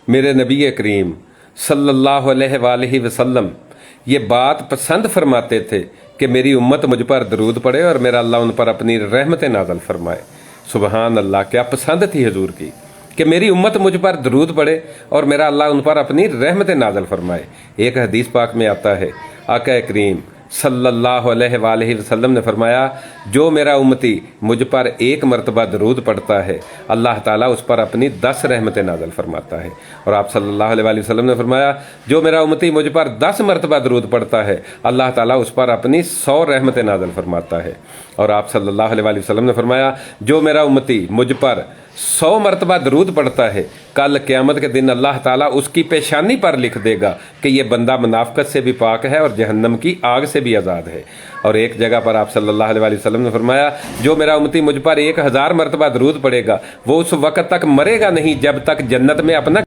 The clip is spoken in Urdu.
میرے نبی کریم صلی اللہ علیہ وآلہ وسلم یہ بات پسند فرماتے تھے کہ میری امت مجھ پر درود پڑے اور میرا اللہ ان پر اپنی رحمت نازل فرمائے۔ سبحان اللہ، کیا پسند تھی حضور کی کہ میری امت مجھ پر درود پڑے اور میرا اللہ ان پر اپنی رحمت نازل فرمائے۔ ایک حدیث پاک میں آتا ہے، آقا کریم صلی اللہ علیہ وآلہ وسلم نے فرمایا، جو میرا امتی مجھ پر ایک مرتبہ درود پڑھتا ہے اللہ تعالیٰ اس پر اپنی 10 رحمتیں نازل فرماتا ہے۔ اور آپ صلی اللہ علیہ وآلہ وسلم نے فرمایا، جو میرا امتی مجھ پر 10 مرتبہ درود پڑھتا ہے اللہ تعالیٰ اس پر اپنی 100 رحمتیں نازل فرماتا ہے۔ اور آپ صلی اللہ علیہ وآلہ وسلم نے فرمایا، جو میرا امتی مجھ پر 100 مرتبہ درود پڑھتا ہے کل قیامت کے دن اللہ تعالیٰ اس کی پیشانی پر لکھ دے گا کہ یہ بندہ منافقت سے بھی پاک ہے اور جہنم کی آگ سے بھی آزاد ہے۔ اور ایک جگہ پر آپ صلی اللہ علیہ وآلہ وسلم نے فرمایا، جو میرا امتی مجھ پر 1000 مرتبہ درود پڑے گا وہ اس وقت تک مرے گا نہیں جب تک جنت میں اپنا